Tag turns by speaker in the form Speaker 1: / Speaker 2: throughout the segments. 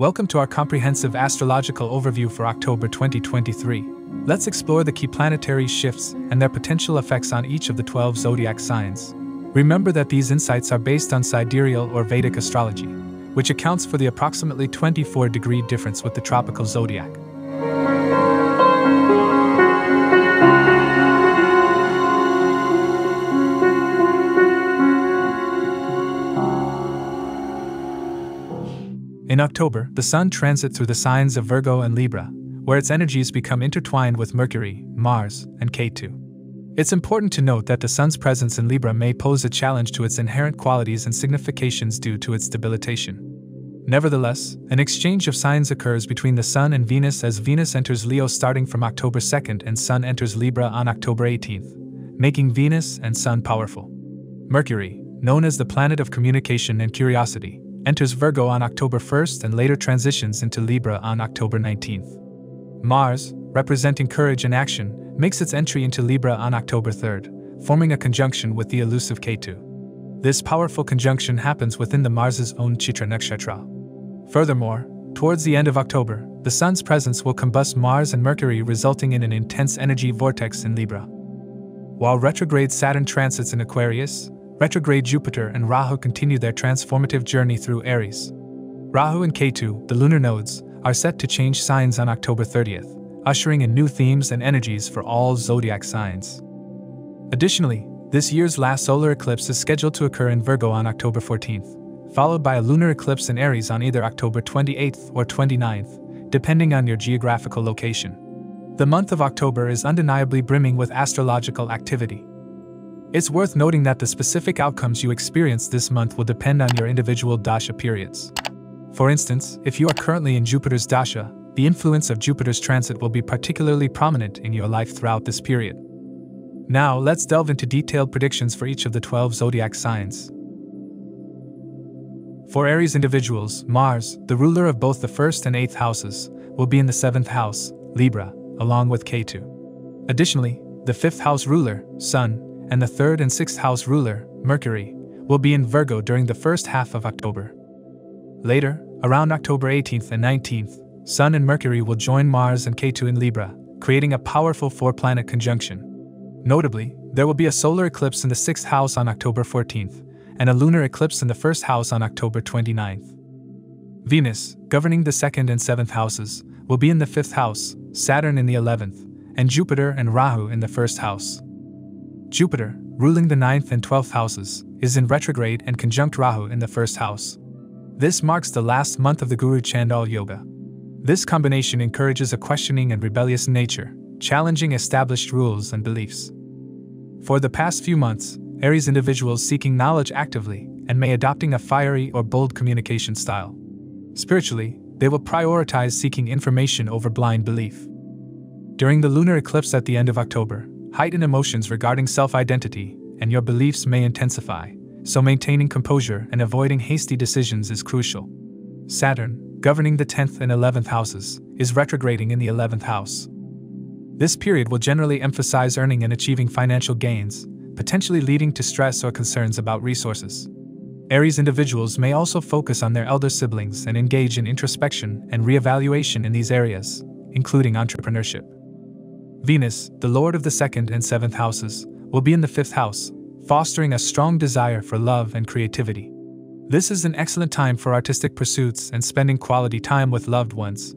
Speaker 1: Welcome to our comprehensive astrological overview for October 2023. Let's explore the key planetary shifts and their potential effects on each of the 12 zodiac signs. Remember that these insights are based on sidereal or Vedic astrology, which accounts for the approximately 24-degree difference with the tropical zodiac. In October, the Sun transits through the signs of Virgo and Libra, where its energies become intertwined with Mercury, Mars, and Ketu. It's important to note that the Sun's presence in Libra may pose a challenge to its inherent qualities and significations due to its debilitation. Nevertheless, an exchange of signs occurs between the Sun and Venus as Venus enters Leo starting from October 2nd and Sun enters Libra on October 18th, making Venus and Sun powerful. Mercury, known as the planet of communication and curiosity, enters Virgo on October 1st and later transitions into Libra on October 19th. Mars, representing courage and action, makes its entry into Libra on October 3rd, forming a conjunction with the elusive Ketu. This powerful conjunction happens within the Mars's own Chitra Nakshatra. Furthermore, towards the end of October, the Sun's presence will combust Mars and Mercury, resulting in an intense energy vortex in Libra. While retrograde Saturn transits in Aquarius, retrograde Jupiter and Rahu continue their transformative journey through Aries. Rahu and Ketu, the lunar nodes, are set to change signs on October 30th, ushering in new themes and energies for all zodiac signs. Additionally, this year's last solar eclipse is scheduled to occur in Virgo on October 14th, followed by a lunar eclipse in Aries on either October 28th or 29th, depending on your geographical location. The month of October is undeniably brimming with astrological activity. It's worth noting that the specific outcomes you experience this month will depend on your individual dasha periods. For instance, if you are currently in Jupiter's dasha, the influence of Jupiter's transit will be particularly prominent in your life throughout this period. Now, let's delve into detailed predictions for each of the 12 zodiac signs. For Aries individuals, Mars, the ruler of both the 1st and 8th houses, will be in the 7th house, Libra, along with Ketu. Additionally, the 5th house ruler, Sun, and the 3rd and 6th house ruler, Mercury, will be in Virgo during the first half of October. Later, around October 18th and 19th, Sun and Mercury will join Mars and Ketu in Libra, creating a powerful four-planet conjunction. Notably, there will be a solar eclipse in the 6th house on October 14th, and a lunar eclipse in the 1st house on October 29th. Venus, governing the 2nd and 7th houses, will be in the 5th house, Saturn in the 11th, and Jupiter and Rahu in the 1st house. Jupiter, ruling the 9th and 12th houses, is in retrograde and conjunct Rahu in the 1st house. This marks the last month of the Guru Chandal Yoga. This combination encourages a questioning and rebellious nature, challenging established rules and beliefs. For the past few months, Aries individuals seeking knowledge actively and may adopting a fiery or bold communication style. Spiritually, they will prioritize seeking information over blind belief. During the lunar eclipse at the end of October, heightened emotions regarding self-identity and your beliefs may intensify, so maintaining composure and avoiding hasty decisions is crucial. Saturn, governing the 10th and 11th houses, is retrograding in the 11th house. This period will generally emphasize earning and achieving financial gains, potentially leading to stress or concerns about resources. Aries individuals may also focus on their elder siblings and engage in introspection and reevaluation in these areas, including entrepreneurship. Venus, the lord of the 2nd and 7th houses, will be in the 5th house, fostering a strong desire for love and creativity. This is an excellent time for artistic pursuits and spending quality time with loved ones.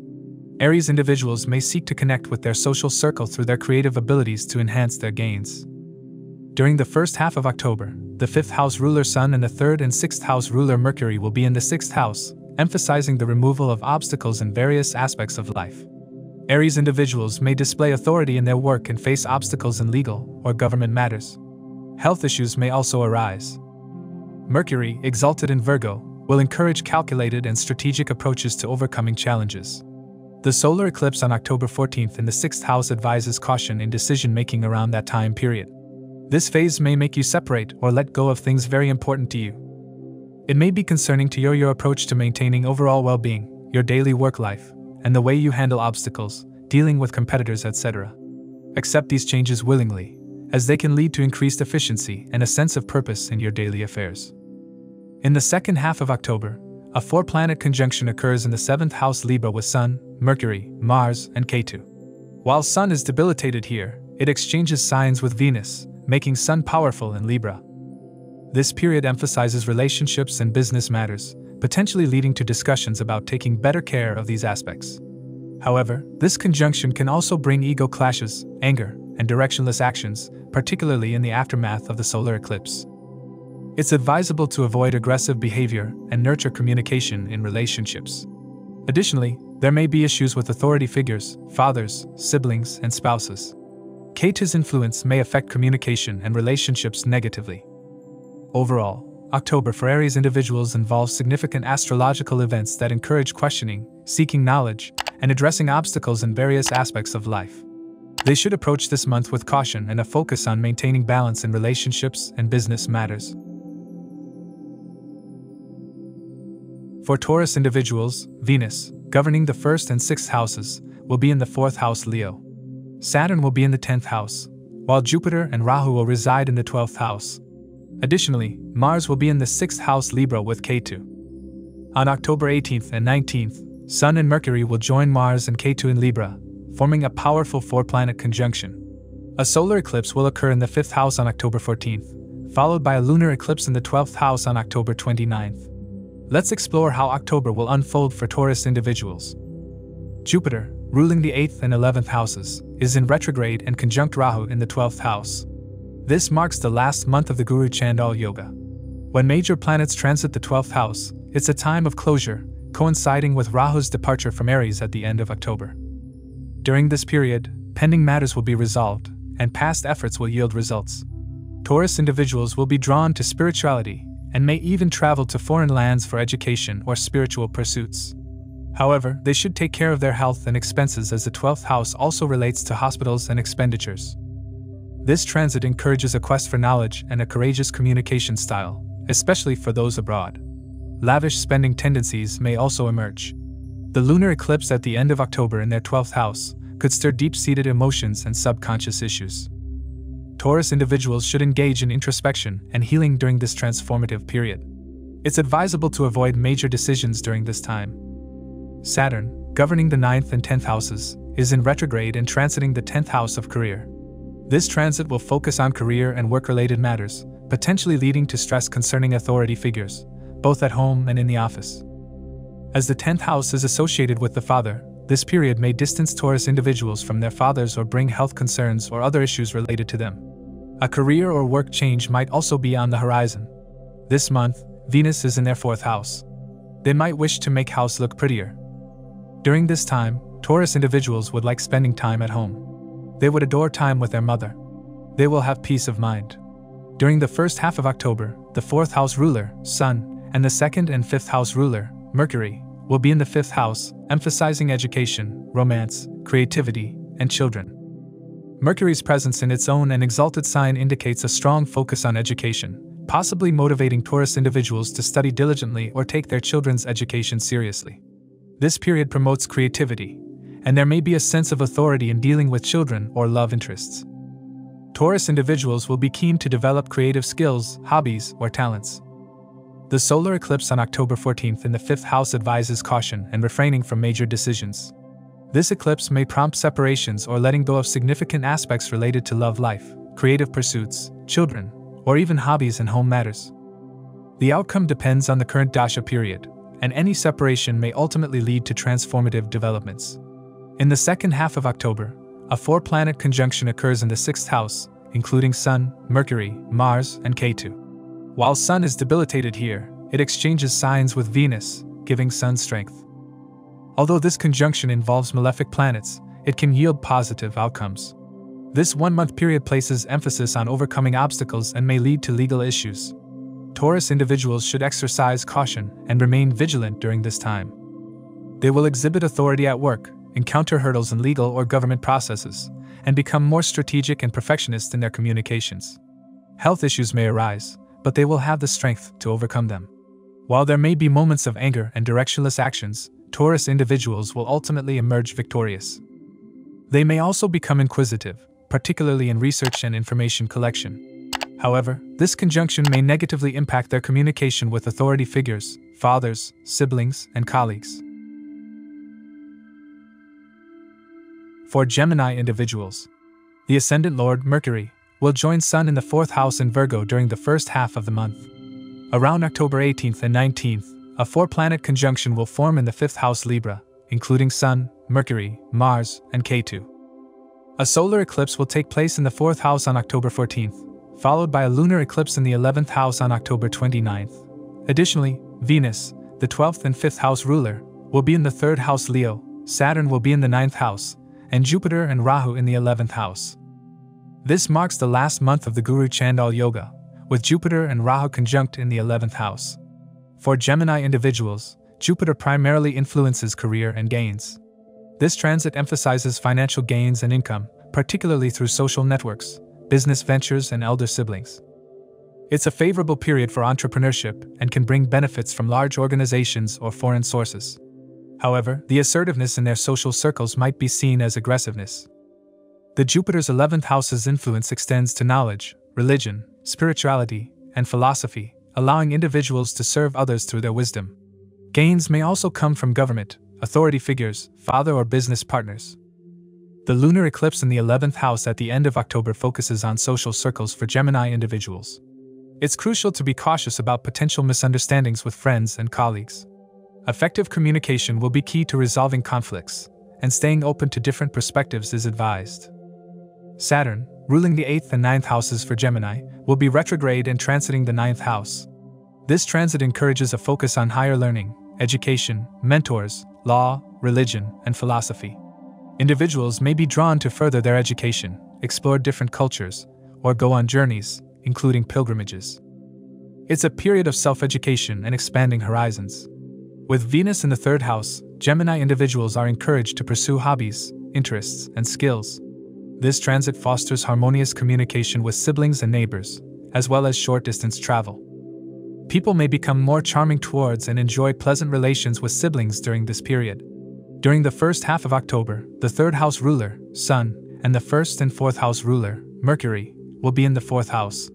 Speaker 1: Aries individuals may seek to connect with their social circle through their creative abilities to enhance their gains. During the first half of October, the 5th house ruler Sun and the 3rd and 6th house ruler Mercury will be in the 6th house, emphasizing the removal of obstacles in various aspects of life. Aries individuals may display authority in their work and face obstacles in legal or government matters. Health issues may also arise. Mercury, exalted in Virgo, will encourage calculated and strategic approaches to overcoming challenges. The solar eclipse on October 14th in the 6th house advises caution in decision-making around that time period. This phase may make you separate or let go of things very important to you. It may be concerning to your approach to maintaining overall well-being, your daily work life, and the way you handle obstacles, dealing with competitors, etc. Accept these changes willingly, as they can lead to increased efficiency and a sense of purpose in your daily affairs. In the second half of October, a 4-planet conjunction occurs in the 7th house Libra with Sun, Mercury, Mars, and Ketu. While Sun is debilitated here, it exchanges signs with Venus, making Sun powerful in Libra. This period emphasizes relationships and business matters, potentially leading to discussions about taking better care of these aspects. However, this conjunction can also bring ego clashes, anger, and directionless actions, particularly in the aftermath of the solar eclipse. It's advisable to avoid aggressive behavior and nurture communication in relationships. Additionally, there may be issues with authority figures, fathers, siblings, and spouses. Ketu's influence may affect communication and relationships negatively. Overall, October for Aries individuals involves significant astrological events that encourage questioning, seeking knowledge, and addressing obstacles in various aspects of life. They should approach this month with caution and a focus on maintaining balance in relationships and business matters. For Taurus individuals, Venus, governing the 1st and 6th houses, will be in the 4th house Leo. Saturn will be in the 10th house, while Jupiter and Rahu will reside in the 12th house. Additionally, Mars will be in the 6th house Libra with Ketu. On October 18th and 19th, Sun and Mercury will join Mars and Ketu in Libra, forming a powerful 4-planet conjunction. A solar eclipse will occur in the 5th house on October 14th, followed by a lunar eclipse in the 12th house on October 29th. Let's explore how October will unfold for Taurus individuals. Jupiter, ruling the 8th and 11th houses, is in retrograde and conjunct Rahu in the 12th house. This marks the last month of the Guru Chandal Yoga. When major planets transit the 12th house, it's a time of closure, coinciding with Rahu's departure from Aries at the end of October. During this period, pending matters will be resolved, and past efforts will yield results. Taurus individuals will be drawn to spirituality, and may even travel to foreign lands for education or spiritual pursuits. However, they should take care of their health and expenses as the 12th house also relates to hospitals and expenditures. This transit encourages a quest for knowledge and a courageous communication style, especially for those abroad. Lavish spending tendencies may also emerge. The lunar eclipse at the end of October in their 12th house could stir deep-seated emotions and subconscious issues. Taurus individuals should engage in introspection and healing during this transformative period. It's advisable to avoid major decisions during this time. Saturn, governing the 9th and 10th houses, is in retrograde and transiting the 10th house of career. This transit will focus on career and work-related matters, potentially leading to stress concerning authority figures, both at home and in the office. As the 10th house is associated with the father, this period may distance Taurus individuals from their fathers or bring health concerns or other issues related to them. A career or work change might also be on the horizon. This month, Venus is in their 4th house. They might wish to make house look prettier. During this time, Taurus individuals would like spending time at home. They would adore time with their mother. They will have peace of mind. During the first half of October, the 4th house ruler, Sun, and the 2nd and 5th house ruler, Mercury, will be in the 5th house, emphasizing education, romance, creativity, and children. Mercury's presence in its own and exalted sign indicates a strong focus on education, possibly motivating Taurus individuals to study diligently or take their children's education seriously. This period promotes creativity, and there may be a sense of authority in dealing with children or love interests. Taurus individuals will be keen to develop creative skills, hobbies, or talents. The solar eclipse on October 14th in the 5th house advises caution and refraining from major decisions. This eclipse may prompt separations or letting go of significant aspects related to love life, creative pursuits, children, or even hobbies and home matters. The outcome depends on the current dasha period, and any separation may ultimately lead to transformative developments. In the second half of October, a 4-planet conjunction occurs in the 6th house, including Sun, Mercury, Mars, and Ketu. While Sun is debilitated here, it exchanges signs with Venus, giving Sun strength. Although this conjunction involves malefic planets, it can yield positive outcomes. This 1-month period places emphasis on overcoming obstacles and may lead to legal issues. Taurus individuals should exercise caution and remain vigilant during this time. They will exhibit authority at work, encounter hurdles in legal or government processes, and become more strategic and perfectionist in their communications. Health issues may arise, but they will have the strength to overcome them. While there may be moments of anger and directionless actions, Taurus individuals will ultimately emerge victorious. They may also become inquisitive, particularly in research and information collection. However, this conjunction may negatively impact their communication with authority figures, fathers, siblings, and colleagues. For Gemini individuals, the ascendant Lord, Mercury, will join Sun in the 4th house in Virgo during the first half of the month. Around October 18th and 19th, a 4-planet conjunction will form in the 5th house Libra, including Sun, Mercury, Mars, and Ketu. A solar eclipse will take place in the 4th house on October 14th, followed by a lunar eclipse in the 11th house on October 29th. Additionally, Venus, the 12th and 5th house ruler, will be in the 3rd house Leo, Saturn will be in the 9th house, and Jupiter and Rahu in the 11th house. This marks the last month of the Guru Chandal Yoga, with Jupiter and Rahu conjunct in the 11th house. For Gemini individuals, Jupiter primarily influences career and gains. This transit emphasizes financial gains and income, particularly through social networks, business ventures, and elder siblings. It's a favorable period for entrepreneurship and can bring benefits from large organizations or foreign sources. However, the assertiveness in their social circles might be seen as aggressiveness. The Jupiter's 11th house's influence extends to knowledge, religion, spirituality, and philosophy, allowing individuals to serve others through their wisdom. Gains may also come from government, authority figures, father or business partners. The lunar eclipse in the 11th house at the end of October focuses on social circles for Gemini individuals. It's crucial to be cautious about potential misunderstandings with friends and colleagues. Effective communication will be key to resolving conflicts, and staying open to different perspectives is advised. Saturn, ruling the 8th and 9th houses for Gemini, will be retrograde and transiting the 9th house. This transit encourages a focus on higher learning, education, mentors, law, religion, and philosophy. Individuals may be drawn to further their education, explore different cultures, or go on journeys, including pilgrimages. It's a period of self-education and expanding horizons. With Venus in the 3rd house, Gemini individuals are encouraged to pursue hobbies, interests, and skills. This transit fosters harmonious communication with siblings and neighbors, as well as short-distance travel. People may become more charming towards and enjoy pleasant relations with siblings during this period. During the first half of October, the 3rd house ruler, Sun, and the 1st and 4th house ruler, Mercury, will be in the 4th house.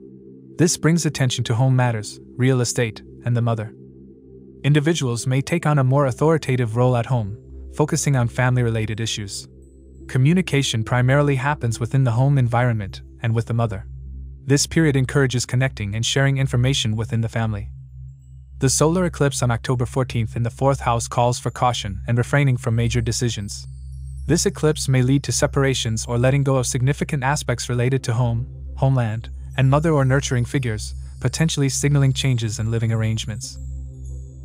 Speaker 1: This brings attention to home matters, real estate, and the mother. Individuals may take on a more authoritative role at home, focusing on family-related issues. Communication primarily happens within the home environment and with the mother. This period encourages connecting and sharing information within the family. The solar eclipse on October 14th in the 4th house calls for caution and refraining from major decisions. This eclipse may lead to separations or letting go of significant aspects related to home, homeland, and mother or nurturing figures, potentially signaling changes in living arrangements.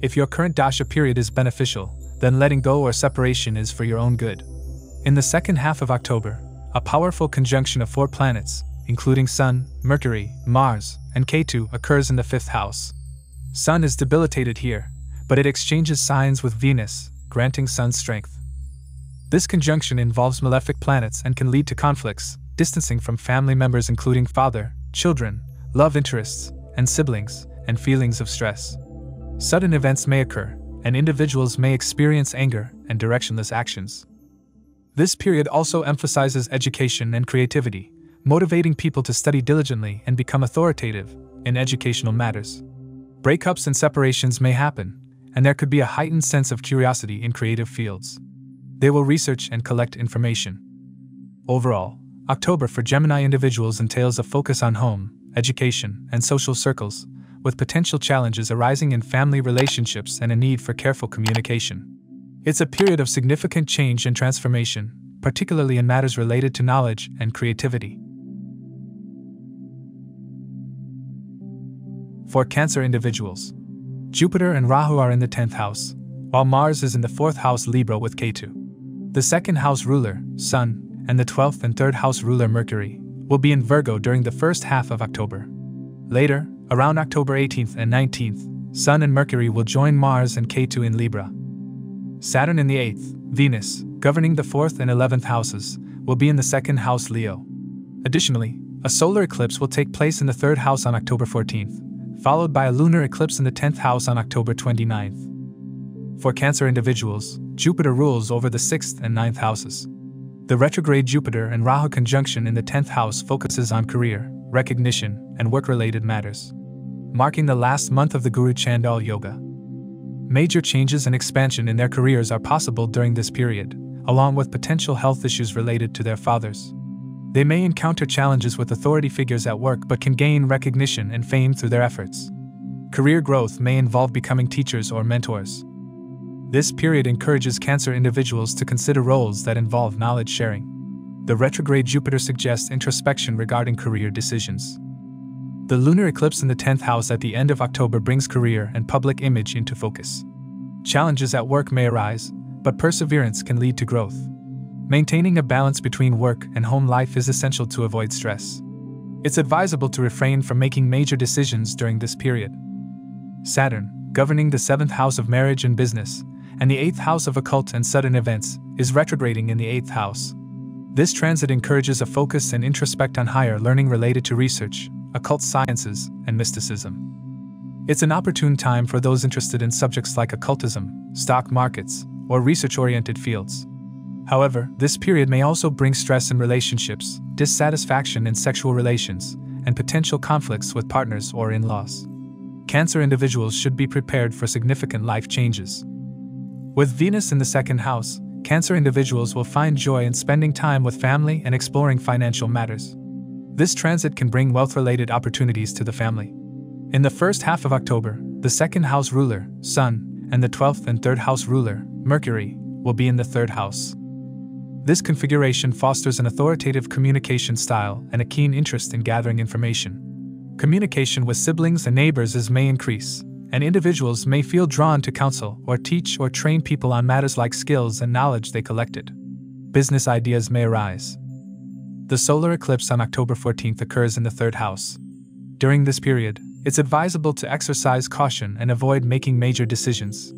Speaker 1: If your current dasha period is beneficial, then letting go or separation is for your own good. In the second half of October, a powerful conjunction of 4 planets, including Sun, Mercury, Mars, and Ketu, occurs in the 5th house. Sun is debilitated here, but it exchanges signs with Venus, granting Sun strength. This conjunction involves malefic planets and can lead to conflicts, distancing from family members including father, children, love interests, and siblings, and feelings of stress. Sudden events may occur, and individuals may experience anger and directionless actions. This period also emphasizes education and creativity, motivating people to study diligently and become authoritative in educational matters. Breakups and separations may happen, and there could be a heightened sense of curiosity in creative fields. They will research and collect information. Overall, October for Gemini individuals entails a focus on home, education, and social circles, with potential challenges arising in family relationships and a need for careful communication. It's a period of significant change and transformation, particularly in matters related to knowledge and creativity. For Cancer individuals, Jupiter and Rahu are in the 10th house, while Mars is in the 4th house Libra with Ketu. The 2nd house ruler, Sun, and the 12th and 3rd house ruler Mercury, will be in Virgo during the first half of October. Later, around October 18th and 19th, Sun and Mercury will join Mars and Ketu in Libra. Saturn in the 8th, Venus, governing the 4th and 11th houses, will be in the 2nd house Leo. Additionally, a solar eclipse will take place in the 3rd house on October 14th, followed by a lunar eclipse in the 10th house on October 29th. For Cancer individuals, Jupiter rules over the 6th and 9th houses. The retrograde Jupiter and Rahu conjunction in the 10th house focuses on career, recognition, and work-related matters. Marking the last month of the Guru Chandal Yoga. Major changes and expansion in their careers are possible during this period, along with potential health issues related to their fathers. They may encounter challenges with authority figures at work but can gain recognition and fame through their efforts. Career growth may involve becoming teachers or mentors. This period encourages Cancer individuals to consider roles that involve knowledge sharing. The retrograde Jupiter suggests introspection regarding career decisions. The lunar eclipse in the 10th house at the end of October brings career and public image into focus. Challenges at work may arise, but perseverance can lead to growth. Maintaining a balance between work and home life is essential to avoid stress. It's advisable to refrain from making major decisions during this period. Saturn, governing the 7th house of marriage and business, and the 8th house of occult and sudden events, is retrograding in the 8th house. This transit encourages a focus and introspect on higher learning related to research, occult sciences, and mysticism. It's an opportune time for those interested in subjects like occultism, stock markets, or research-oriented fields. However, this period may also bring stress in relationships, dissatisfaction in sexual relations, and potential conflicts with partners or in-laws. Cancer individuals should be prepared for significant life changes. With Venus in the 2nd house, Cancer individuals will find joy in spending time with family and exploring financial matters. This transit can bring wealth-related opportunities to the family. In the first half of October, the 2nd house ruler, Sun, and the 12th and 3rd house ruler, Mercury, will be in the 3rd house. This configuration fosters an authoritative communication style and a keen interest in gathering information. Communication with siblings and neighbors may increase, and individuals may feel drawn to counsel or teach or train people on matters like skills and knowledge they collected. Business ideas may arise. The solar eclipse on October 14th occurs in the 3rd house. During this period, it's advisable to exercise caution and avoid making major decisions.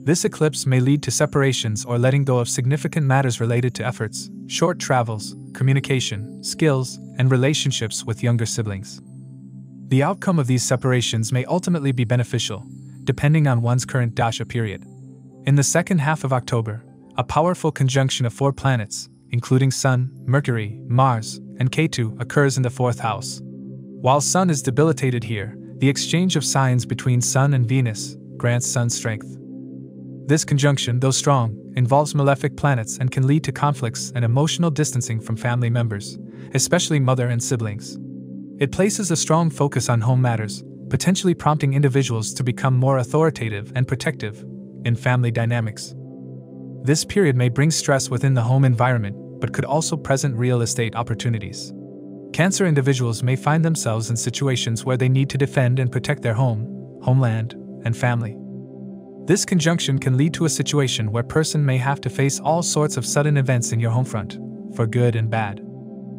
Speaker 1: This eclipse may lead to separations or letting go of significant matters related to efforts, short travels, communication, skills, and relationships with younger siblings. The outcome of these separations may ultimately be beneficial, depending on one's current dasha period. In the second half of October, a powerful conjunction of 4 planets, including Sun, Mercury, Mars, and Ketu, occurs in the 4th house. While Sun is debilitated here, the exchange of signs between Sun and Venus grants Sun strength. This conjunction, though strong, involves malefic planets and can lead to conflicts and emotional distancing from family members, especially mother and siblings. It places a strong focus on home matters, potentially prompting individuals to become more authoritative and protective in family dynamics. This period may bring stress within the home environment, but could also present real estate opportunities. Cancer individuals may find themselves in situations where they need to defend and protect their home, homeland, and family. This conjunction can lead to a situation where a person may have to face all sorts of sudden events in your home front, for good and bad.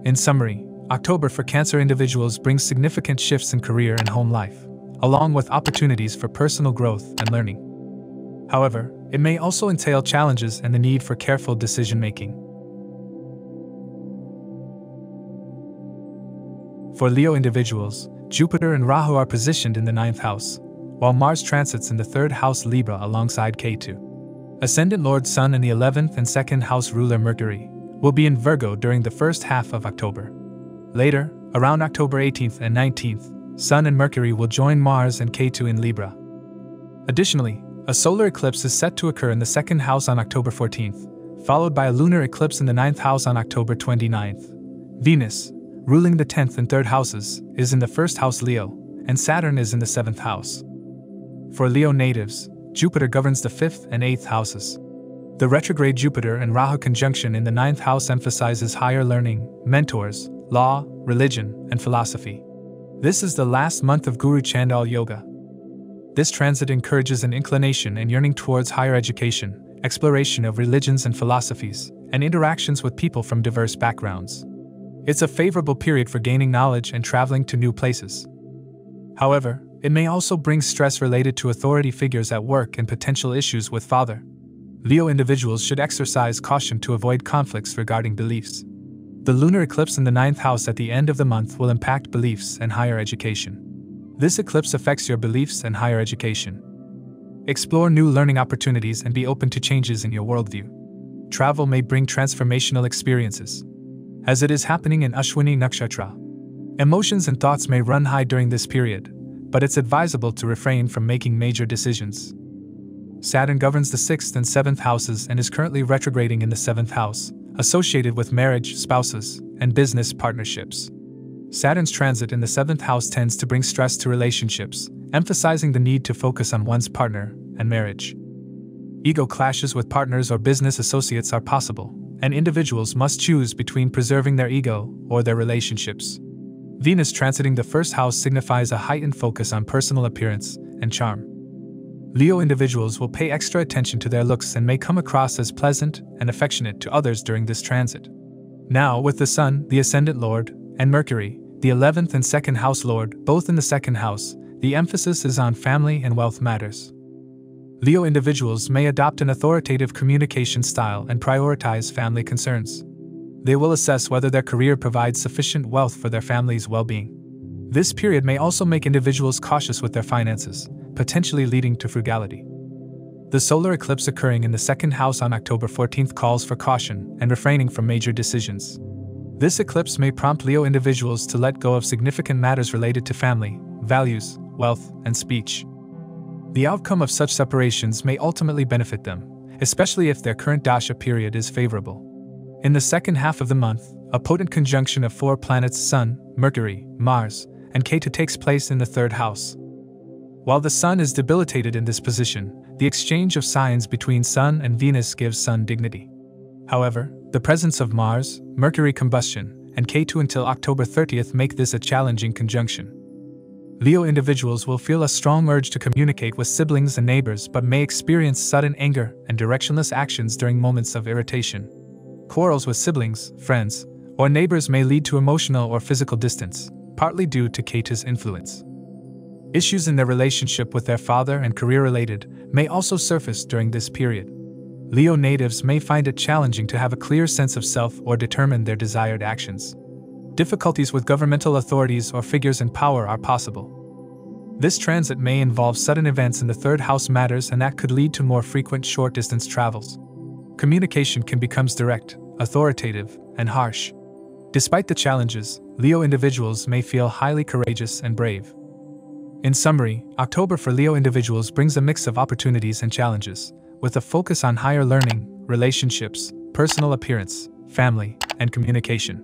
Speaker 1: In summary, October for Cancer individuals brings significant shifts in career and home life, along with opportunities for personal growth and learning. However, it may also entail challenges and the need for careful decision-making. For Leo individuals, Jupiter and Rahu are positioned in the 9th house, while Mars transits in the 3rd house Libra alongside Ketu. Ascendant Lord Sun and the 11th and 2nd house ruler Mercury will be in Virgo during the first half of October. Later, around October 18th and 19th, Sun and Mercury will join Mars and Ketu in Libra. Additionally, a solar eclipse is set to occur in the 2nd house on October 14th, followed by a lunar eclipse in the 9th house on October 29th. Venus, ruling the 10th and 3rd houses, is in the 1st house Leo, and Saturn is in the 7th house. For Leo natives, Jupiter governs the 5th and 8th houses. The retrograde Jupiter and Rahu conjunction in the 9th house emphasizes higher learning, mentors, law, religion, and philosophy. This is the last month of Guru Chandal Yoga. This transit encourages an inclination and yearning towards higher education, exploration of religions and philosophies, and interactions with people from diverse backgrounds. It's a favorable period for gaining knowledge and traveling to new places. However, it may also bring stress related to authority figures at work and potential issues with father. Leo individuals should exercise caution to avoid conflicts regarding beliefs. The lunar eclipse in the 9th house at the end of the month will impact beliefs and higher education. This eclipse affects your beliefs and higher education. Explore new learning opportunities and be open to changes in your worldview. Travel may bring transformational experiences, as it is happening in Ashwini Nakshatra. Emotions and thoughts may run high during this period, but it's advisable to refrain from making major decisions. Saturn governs the 6th and 7th houses and is currently retrograding in the 7th house, associated with marriage, spouses, and business partnerships. Saturn's transit in the 7th house tends to bring stress to relationships, emphasizing the need to focus on one's partner and marriage. Ego clashes with partners or business associates are possible, and individuals must choose between preserving their ego or their relationships. Venus transiting the 1st house signifies a heightened focus on personal appearance and charm. Leo individuals will pay extra attention to their looks and may come across as pleasant and affectionate to others during this transit. Now, with the Sun, the Ascendant Lord, and Mercury, the 11th and 2nd house Lord, both in the 2nd house, the emphasis is on family and wealth matters. Leo individuals may adopt an authoritative communication style and prioritize family concerns. They will assess whether their career provides sufficient wealth for their family's well-being. This period may also make individuals cautious with their finances, potentially leading to frugality. The solar eclipse occurring in the 2nd house on October 14th calls for caution and refraining from major decisions. This eclipse may prompt Leo individuals to let go of significant matters related to family, values, wealth, and speech. The outcome of such separations may ultimately benefit them, especially if their current dasha period is favorable. In the second half of the month, a potent conjunction of 4 planets Sun, Mercury, Mars, and Ketu takes place in the 3rd house. While the Sun is debilitated in this position, the exchange of signs between Sun and Venus gives Sun dignity. However, the presence of Mars, Mercury combustion, and Ketu until October 30th make this a challenging conjunction. Leo individuals will feel a strong urge to communicate with siblings and neighbors but may experience sudden anger and directionless actions during moments of irritation. Quarrels with siblings, friends, or neighbors may lead to emotional or physical distance, partly due to Ketu's influence. Issues in their relationship with their father and career-related may also surface during this period. Leo natives may find it challenging to have a clear sense of self or determine their desired actions. Difficulties with governmental authorities or figures in power are possible. This transit may involve sudden events in the 3rd house matters, and that could lead to more frequent short-distance travels. Communication can become direct, authoritative, and harsh. Despite the challenges, Leo individuals may feel highly courageous and brave. In summary, October for Leo individuals brings a mix of opportunities and challenges, with a focus on higher learning, relationships, personal appearance, family, and communication.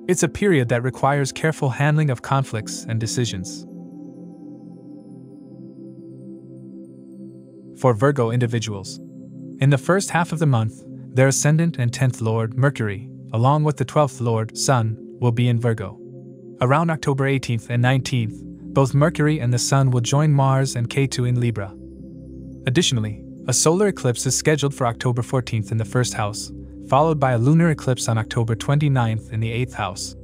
Speaker 1: It's a period that requires careful handling of conflicts and decisions. For Virgo individuals, in the first half of the month, their Ascendant and 10th Lord, Mercury, along with the 12th Lord, Sun, will be in Virgo. Around October 18th and 19th, both Mercury and the Sun will join Mars and Ketu in Libra. Additionally, a solar eclipse is scheduled for October 14th in the 1st house, followed by a lunar eclipse on October 29th in the 8th house.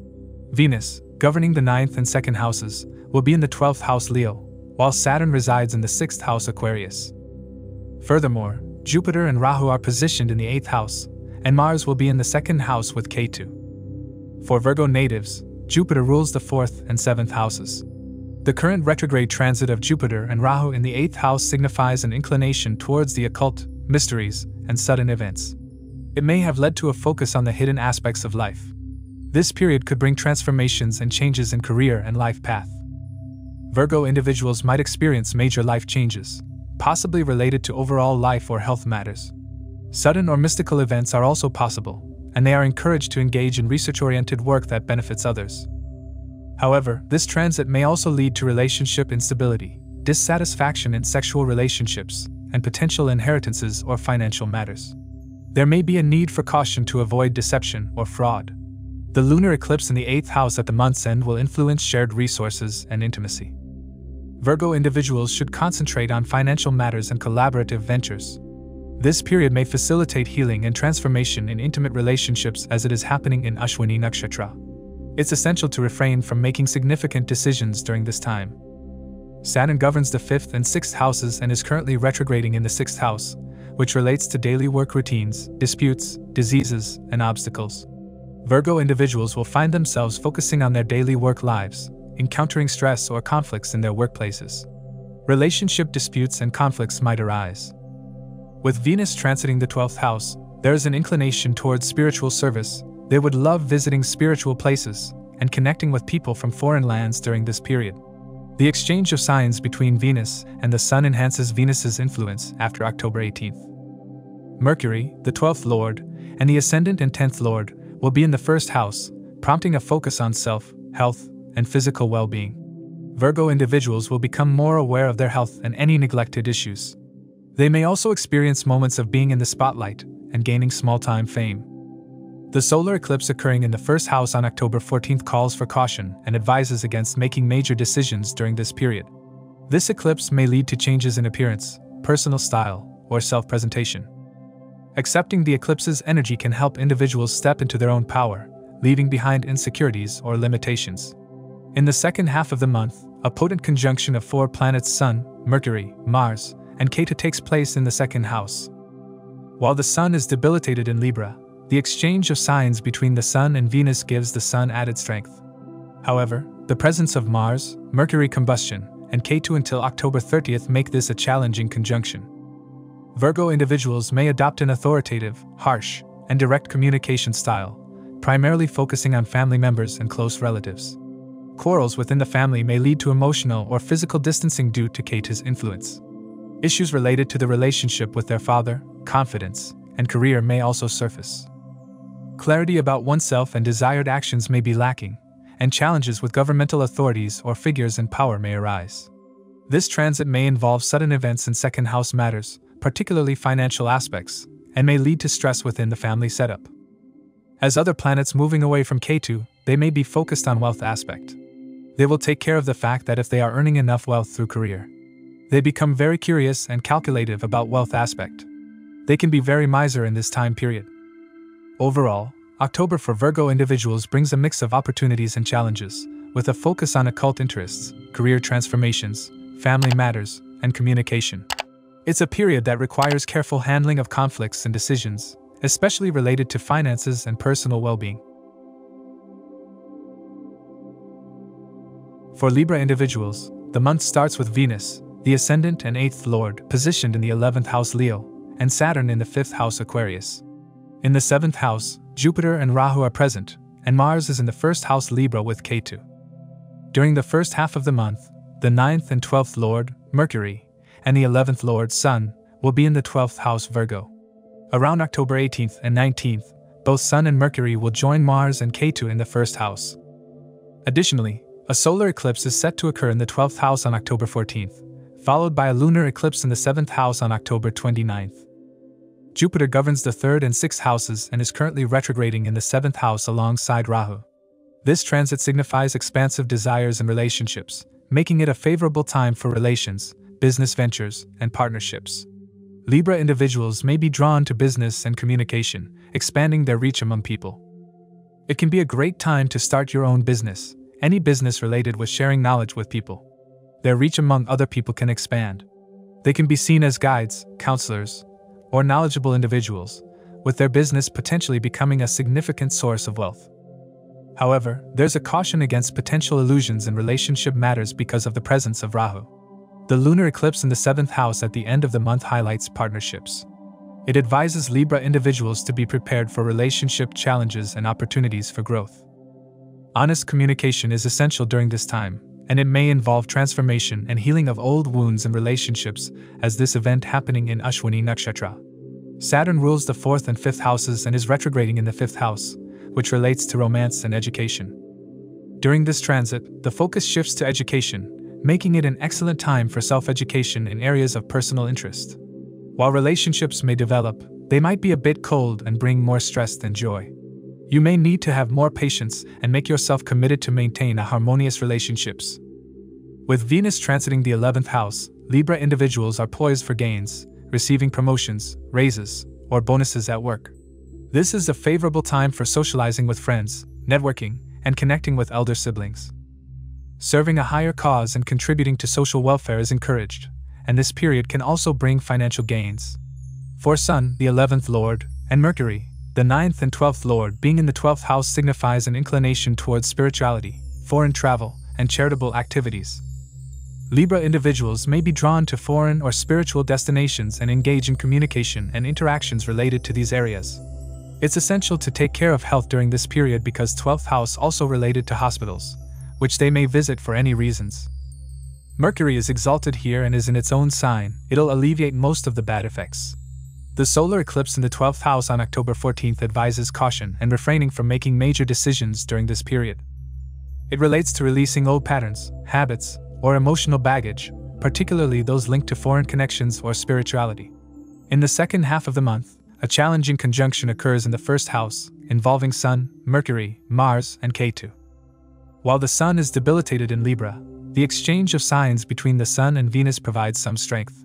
Speaker 1: Venus, governing the 9th and 2nd houses, will be in the 12th house Leo, while Saturn resides in the 6th house Aquarius. Furthermore, Jupiter and Rahu are positioned in the 8th house, and Mars will be in the 2nd house with Ketu. For Virgo natives, Jupiter rules the 4th and 7th houses. The current retrograde transit of Jupiter and Rahu in the 8th house signifies an inclination towards the occult, mysteries, and sudden events. It may have led to a focus on the hidden aspects of life. This period could bring transformations and changes in career and life path. Virgo individuals might experience major life changes, possibly related to overall life or health matters. Sudden or mystical events are also possible, and they are encouraged to engage in research-oriented work that benefits others. However, this transit may also lead to relationship instability, dissatisfaction in sexual relationships, and potential inheritances or financial matters. There may be a need for caution to avoid deception or fraud. The lunar eclipse in the 8th house at the month's end will influence shared resources and intimacy. Virgo individuals should concentrate on financial matters and collaborative ventures. This period may facilitate healing and transformation in intimate relationships as it is happening in Ashwini Nakshatra. It's essential to refrain from making significant decisions during this time. Saturn governs the 5th and 6th houses and is currently retrograding in the 6th house, which relates to daily work routines, disputes, diseases, and obstacles. Virgo individuals will find themselves focusing on their daily work lives, encountering stress or conflicts in their workplaces. Relationship disputes and conflicts might arise. With Venus transiting the 12th house, there is an inclination towards spiritual service. They would love visiting spiritual places, and connecting with people from foreign lands during this period. The exchange of signs between Venus and the Sun enhances Venus's influence after October 18th. Mercury, the 12th lord, and the ascendant and 10th lord will be in the first house, prompting a focus on self, health, and physical well-being. Virgo individuals will become more aware of their health and any neglected issues. They may also experience moments of being in the spotlight and gaining small-time fame. The solar eclipse occurring in the first house on October 14th calls for caution and advises against making major decisions during this period. This eclipse may lead to changes in appearance, personal style, or self-presentation. Accepting the eclipse's energy can help individuals step into their own power, leaving behind insecurities or limitations. In the second half of the month, a potent conjunction of 4 planets Sun, Mercury, Mars, and Ketu takes place in the second house. While the Sun is debilitated in Libra, the exchange of signs between the Sun and Venus gives the Sun added strength. However, the presence of Mars, Mercury combustion, and Ketu until October 30th make this a challenging conjunction. Virgo individuals may adopt an authoritative, harsh, and direct communication style, primarily focusing on family members and close relatives. Quarrels within the family may lead to emotional or physical distancing due to Ketu's influence. Issues related to the relationship with their father, confidence, and career may also surface. Clarity about oneself and desired actions may be lacking, and challenges with governmental authorities or figures in power may arise. This transit may involve sudden events in second house matters, particularly financial aspects, and may lead to stress within the family setup. As other planets moving away from Ketu, they may be focused on wealth aspect. They will take care of the fact that if they are earning enough wealth through career, they become very curious and calculative about wealth aspect. They can be very miser in this time period. Overall, October for Virgo individuals brings a mix of opportunities and challenges, with a focus on occult interests, career transformations, family matters, and communication. It's a period that requires careful handling of conflicts and decisions, especially related to finances and personal well-being. For Libra individuals, the month starts with Venus, the ascendant and 8th lord, positioned in the 11th house Leo, and Saturn in the 5th house Aquarius. In the 7th house, Jupiter and Rahu are present, and Mars is in the 1st house Libra with Ketu. During the first half of the month, the 9th and 12th lord, Mercury, and the 11th lord, Sun, will be in the 12th house Virgo. Around October 18th and 19th, both Sun and Mercury will join Mars and Ketu in the 1st house. Additionally, a solar eclipse is set to occur in the 12th house on October 14th, followed by a lunar eclipse in the 7th house on October 29th. Jupiter governs the 3rd and 6th houses and is currently retrograding in the 7th house alongside Rahu. This transit signifies expansive desires and relationships, making it a favorable time for relations, business ventures, and partnerships. Libra individuals may be drawn to business and communication, expanding their reach among people. It can be a great time to start your own business, any business related with sharing knowledge with people. Their reach among other people can expand. They can be seen as guides, counselors, or knowledgeable individuals, with their business potentially becoming a significant source of wealth. However, there's a caution against potential illusions in relationship matters because of the presence of Rahu. The lunar eclipse in the 7th house at the end of the month highlights partnerships. It advises Libra individuals to be prepared for relationship challenges and opportunities for growth. Honest communication is essential during this time, and it may involve transformation and healing of old wounds and relationships, as this event happening in Ashwini Nakshatra. Saturn rules the 4th and 5th houses and is retrograding in the 5th house, which relates to romance and education. During this transit, the focus shifts to education, making it an excellent time for self-education in areas of personal interest. While relationships may develop, they might be a bit cold and bring more stress than joy. You may need to have more patience and make yourself committed to maintain a harmonious relationships. With Venus transiting the 11th house, Libra individuals are poised for gains, receiving promotions, raises, or bonuses at work. This is a favorable time for socializing with friends, networking, and connecting with elder siblings. Serving a higher cause and contributing to social welfare is encouraged, and this period can also bring financial gains. For Sun, the 11th lord, and Mercury, the 9th and 12th lord, being in the 12th house signifies an inclination towards spirituality, foreign travel, and charitable activities. Libra individuals may be drawn to foreign or spiritual destinations and engage in communication and interactions related to these areas. It's essential to take care of health during this period because 12th house also related to hospitals, which they may visit for any reasons. Mercury is exalted here and is in its own sign. It'll alleviate most of the bad effects. The solar eclipse in the 12th house on October 14th advises caution and refraining from making major decisions during this period. It relates to releasing old patterns, habits, or emotional baggage, particularly those linked to foreign connections or spirituality. In the second half of the month, a challenging conjunction occurs in the first house, involving Sun, Mercury, Mars, and Ketu. While the Sun is debilitated in Libra, the exchange of signs between the Sun and Venus provides some strength.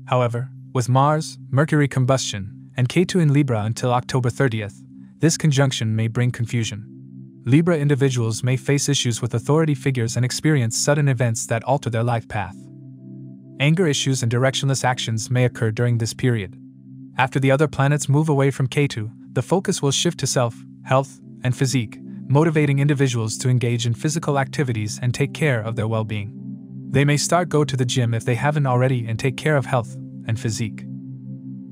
Speaker 1: However, with Mars, Mercury combustion, and Ketu in Libra until October 30th, this conjunction may bring confusion. Libra individuals may face issues with authority figures and experience sudden events that alter their life path. Anger issues and directionless actions may occur during this period. After the other planets move away from Ketu, the focus will shift to self, health, and physique, motivating individuals to engage in physical activities and take care of their well-being. They may go to the gym if they haven't already and take care of health and physique.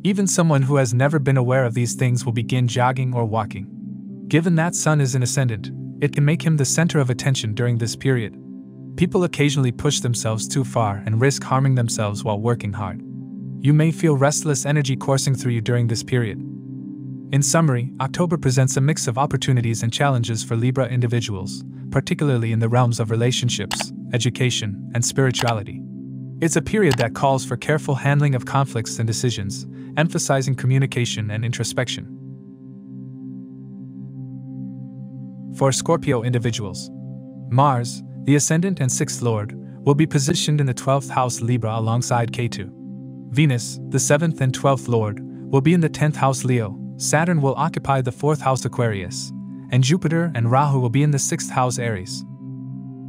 Speaker 1: Even someone who has never been aware of these things will begin jogging or walking. Given that Sun is an ascendant, it can make him the center of attention during this period. People occasionally push themselves too far and risk harming themselves while working hard. You may feel restless energy coursing through you during this period. In summary, October presents a mix of opportunities and challenges for Libra individuals, particularly in the realms of relationships, education, and spirituality. It's a period that calls for careful handling of conflicts and decisions, emphasizing communication and introspection. For Scorpio individuals, Mars, the ascendant and sixth lord, will be positioned in the 12th house Libra alongside Ketu. Venus, the 7th and 12th lord, will be in the 10th house Leo. Saturn will occupy the 4th house Aquarius, and Jupiter and Rahu will be in the 6th house Aries.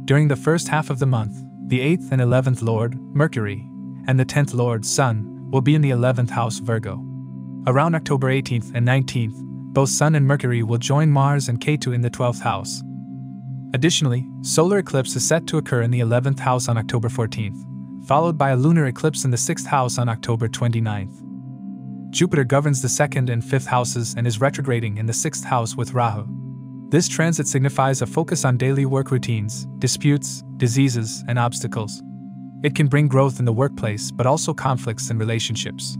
Speaker 1: During the first half of the month, the 8th and 11th lord, Mercury, and the 10th lord, Sun, will be in the 11th house Virgo. Around October 18th and 19th, both Sun and Mercury will join Mars and Ketu in the 12th house. Additionally, solar eclipse is set to occur in the 11th house on October 14th, followed by a lunar eclipse in the 6th house on October 29th. Jupiter governs the 2nd and 5th houses and is retrograding in the 6th house with Rahu. This transit signifies a focus on daily work routines, disputes, diseases, and obstacles. It can bring growth in the workplace but also conflicts in relationships.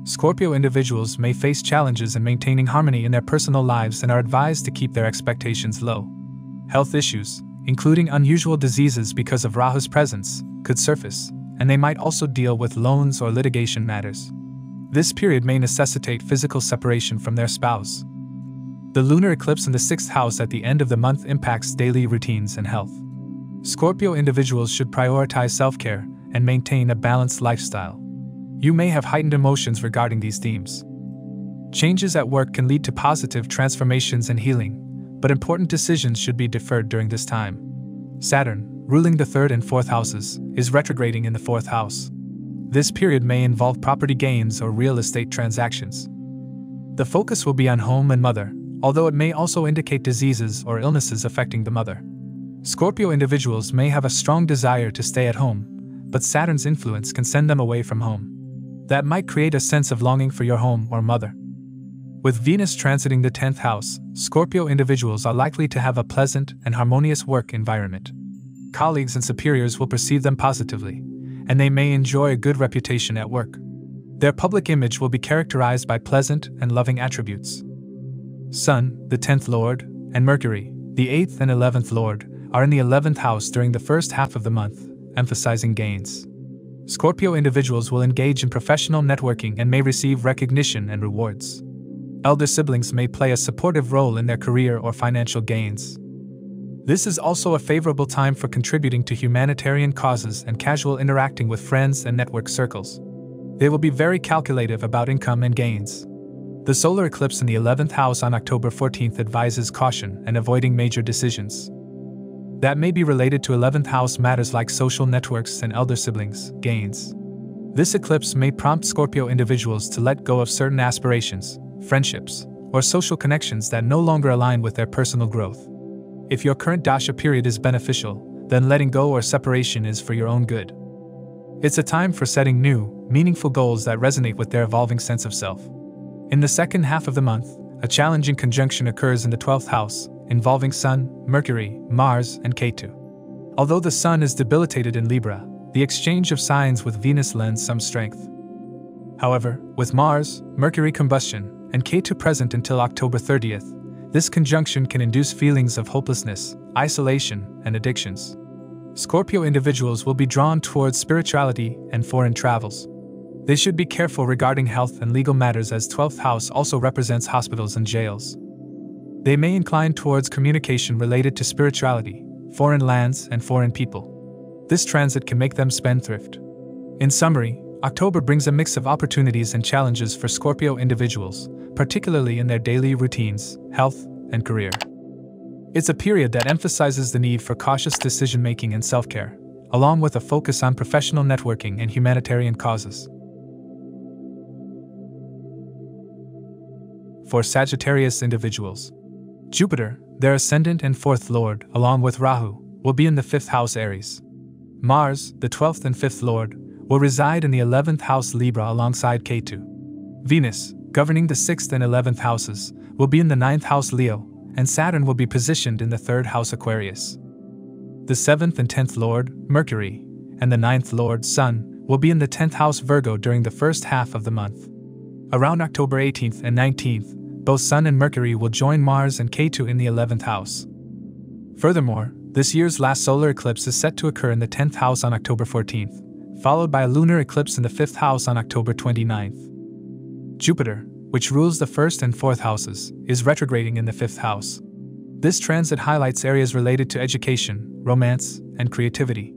Speaker 1: Scorpio individuals may face challenges in maintaining harmony in their personal lives and are advised to keep their expectations low. Health issues, including unusual diseases because of Rahu's presence, could surface, and they might also deal with loans or litigation matters. This period may necessitate physical separation from their spouse. The lunar eclipse in the 6th house at the end of the month impacts daily routines and health. Scorpio individuals should prioritize self-care and maintain a balanced lifestyle. You may have heightened emotions regarding these themes. Changes at work can lead to positive transformations and healing, but important decisions should be deferred during this time. Saturn, ruling the 3rd and 4th houses, is retrograding in the 4th house. This period may involve property gains or real estate transactions. The focus will be on home and mother, although it may also indicate diseases or illnesses affecting the mother. Scorpio individuals may have a strong desire to stay at home, but Saturn's influence can send them away from home. That might create a sense of longing for your home or mother. With Venus transiting the 10th house, Scorpio individuals are likely to have a pleasant and harmonious work environment. Colleagues and superiors will perceive them positively, and they may enjoy a good reputation at work. Their public image will be characterized by pleasant and loving attributes. Sun, the 10th lord, and Mercury, the 8th and 11th lord, are in the 11th house during the first half of the month, emphasizing gains. Scorpio individuals will engage in professional networking and may receive recognition and rewards. Elder siblings may play a supportive role in their career or financial gains. This is also a favorable time for contributing to humanitarian causes and casual interacting with friends and network circles. They will be very calculative about income and gains. The solar eclipse in the 11th house on October 14th advises caution and avoiding major decisions. That may be related to 11th house matters like social networks and elder siblings' gains. This eclipse may prompt Scorpio individuals to let go of certain aspirations, friendships, or social connections that no longer align with their personal growth. If your current dasha period is beneficial, then letting go or separation is for your own good. It's a time for setting new, meaningful goals that resonate with their evolving sense of self. In the second half of the month, a challenging conjunction occurs in the 12th house, involving Sun, Mercury, Mars, and Ketu. Although the Sun is debilitated in Libra, the exchange of signs with Venus lends some strength. However, with Mars, Mercury combustion, and Ketu present until October 30th, this conjunction can induce feelings of hopelessness, isolation, and addictions. Scorpio individuals will be drawn towards spirituality and foreign travels. They should be careful regarding health and legal matters, as 12th house also represents hospitals and jails. They may incline towards communication related to spirituality, foreign lands, and foreign people. This transit can make them spendthrift. In summary, October brings a mix of opportunities and challenges for Scorpio individuals, particularly in their daily routines, health, and career. It's a period that emphasizes the need for cautious decision-making and self-care, along with a focus on professional networking and humanitarian causes. For Sagittarius individuals, Jupiter, their ascendant and 4th lord, along with Rahu, will be in the 5th house Aries. Mars, the 12th and 5th lord, will reside in the 11th house Libra alongside Ketu. Venus, governing the 6th and 11th houses, will be in the 9th house Leo, and Saturn will be positioned in the 3rd house Aquarius. The 7th and 10th lord, Mercury, and the 9th lord, Sun, will be in the 10th house Virgo during the first half of the month. Around October 18th and 19th, both Sun and Mercury will join Mars and Ketu in the 11th house. Furthermore, this year's last solar eclipse is set to occur in the 10th house on October 14th, followed by a lunar eclipse in the 5th house on October 29th. Jupiter, which rules the 1st and 4th houses, is retrograding in the 5th house. This transit highlights areas related to education, romance, and creativity.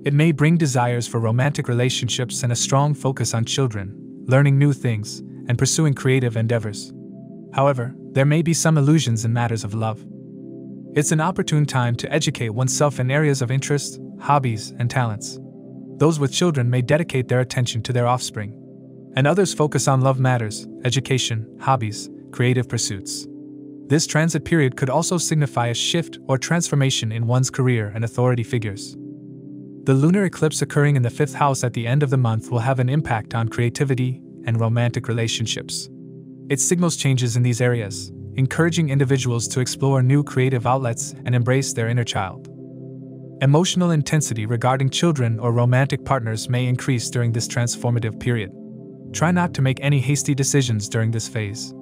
Speaker 1: It may bring desires for romantic relationships and a strong focus on children, learning new things, and pursuing creative endeavors. However, there may be some illusions in matters of love. It's an opportune time to educate oneself in areas of interest, hobbies, and talents. Those with children may dedicate their attention to their offspring, and others focus on love matters, education, hobbies, creative pursuits. This transit period could also signify a shift or transformation in one's career and authority figures. The lunar eclipse occurring in the 5th house at the end of the month will have an impact on creativity and romantic relationships. It signals changes in these areas, encouraging individuals to explore new creative outlets and embrace their inner child. Emotional intensity regarding children or romantic partners may increase during this transformative period. Try not to make any hasty decisions during this phase.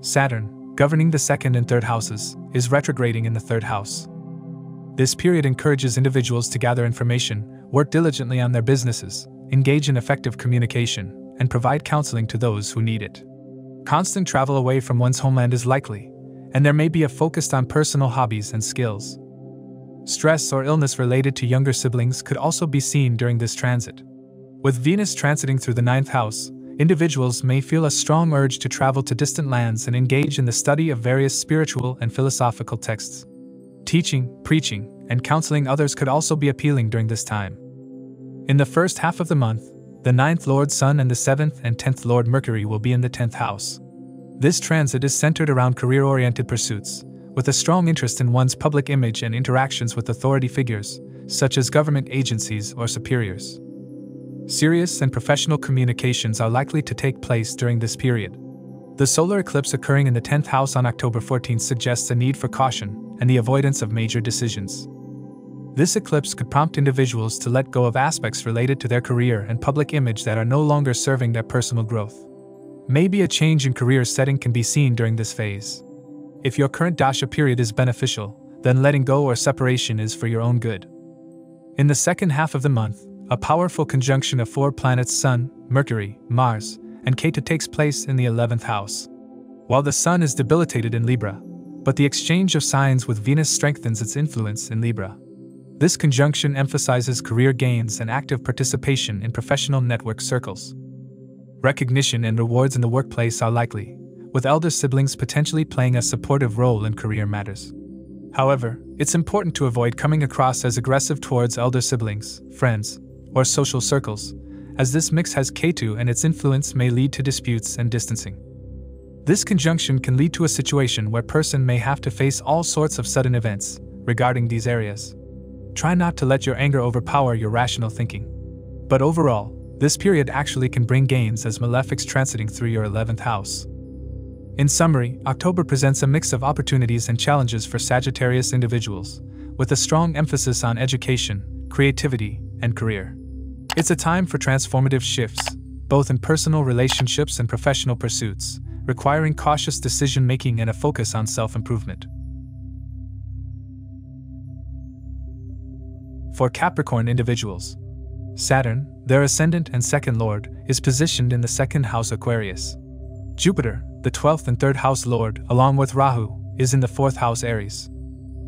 Speaker 1: Saturn, governing the 2nd and 3rd houses, is retrograding in the 3rd house. This period encourages individuals to gather information, work diligently on their businesses, engage in effective communication, and provide counseling to those who need it. Constant travel away from one's homeland is likely, and there may be a focus on personal hobbies and skills. Stress or illness related to younger siblings could also be seen during this transit. With Venus transiting through the 9th house, individuals may feel a strong urge to travel to distant lands and engage in the study of various spiritual and philosophical texts. Teaching, preaching, and counseling others could also be appealing during this time. In the first half of the month, the 9th Lord Sun and the 7th and 10th Lord Mercury will be in the 10th house. This transit is centered around career-oriented pursuits, with a strong interest in one's public image and interactions with authority figures, such as government agencies or superiors. Serious and professional communications are likely to take place during this period. The solar eclipse occurring in the 10th house on October 14th suggests a need for caution and the avoidance of major decisions. This eclipse could prompt individuals to let go of aspects related to their career and public image that are no longer serving their personal growth. Maybe a change in career setting can be seen during this phase. If your current dasha period is beneficial, then letting go or separation is for your own good. In the second half of the month, a powerful conjunction of 4 planets Sun, Mercury, Mars, and Ketu takes place in the 11th house. While the Sun is debilitated in Libra, but the exchange of signs with Venus strengthens its influence in Libra. This conjunction emphasizes career gains and active participation in professional network circles. Recognition and rewards in the workplace are likely, with elder siblings potentially playing a supportive role in career matters. However, it's important to avoid coming across as aggressive towards elder siblings, friends, or social circles, as this mix has Ketu and its influence may lead to disputes and distancing. This conjunction can lead to a situation where a person may have to face all sorts of sudden events regarding these areas. Try not to let your anger overpower your rational thinking. But overall, this period actually can bring gains as malefics transiting through your 11th house. In summary, October presents a mix of opportunities and challenges for Sagittarius individuals, with a strong emphasis on education, creativity, and career. It's a time for transformative shifts, both in personal relationships and professional pursuits, requiring cautious decision-making and a focus on self-improvement. For Capricorn individuals, Saturn, their ascendant and second lord, is positioned in the second house Aquarius. Jupiter, the 12th and 3rd house lord, along with Rahu, is in the 4th house Aries.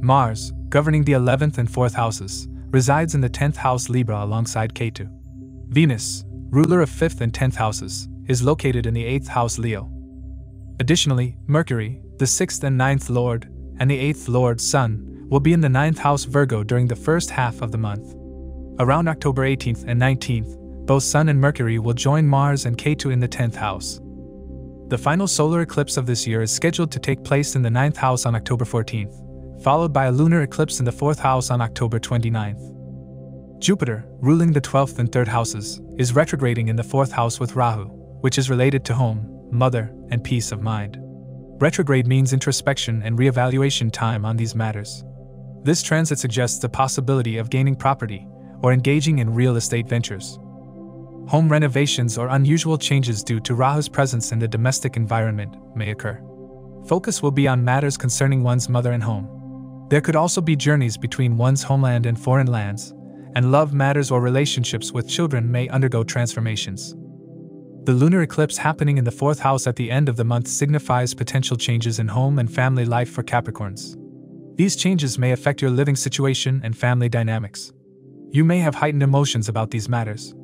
Speaker 1: Mars, governing the 11th and 4th houses, resides in the 10th house Libra alongside Ketu. Venus, ruler of 5th and 10th houses, is located in the 8th house Leo. Additionally, Mercury, the 6th and 9th lord, and the 8th lord Sun, will be in the 9th house Virgo during the first half of the month. Around October 18th and 19th, both Sun and Mercury will join Mars and Ketu in the 10th house. The final solar eclipse of this year is scheduled to take place in the 9th house on October 14th, followed by a lunar eclipse in the 4th house on October 29th. Jupiter, ruling the 12th and 3rd houses, is retrograding in the 4th house with Rahu, which is related to home, mother, and peace of mind. Retrograde means introspection and reevaluation time on these matters. This transit suggests the possibility of gaining property or engaging in real estate ventures. Home renovations or unusual changes due to Rahu's presence in the domestic environment may occur. Focus will be on matters concerning one's mother and home. There could also be journeys between one's homeland and foreign lands, and love matters or relationships with children may undergo transformations. The lunar eclipse happening in the 4th house at the end of the month signifies potential changes in home and family life for Capricorns. These changes may affect your living situation and family dynamics. You may have heightened emotions about these matters.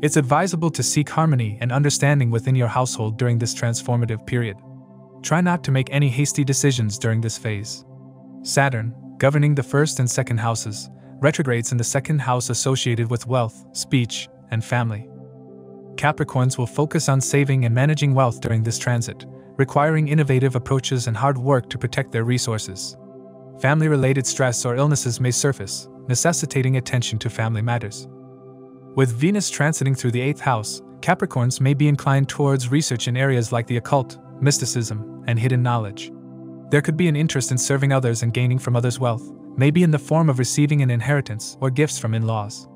Speaker 1: It's advisable to seek harmony and understanding within your household during this transformative period. Try not to make any hasty decisions during this phase. Saturn, governing the 1st and 2nd houses, retrogrades in the 2nd house associated with wealth, speech, and family. Capricorns will focus on saving and managing wealth during this transit, requiring innovative approaches and hard work to protect their resources. Family-related stress or illnesses may surface, necessitating attention to family matters. With Venus transiting through the 8th house, Capricorns may be inclined towards research in areas like the occult, mysticism, and hidden knowledge. There could be an interest in serving others and gaining from others' wealth, maybe in the form of receiving an inheritance or gifts from in-laws.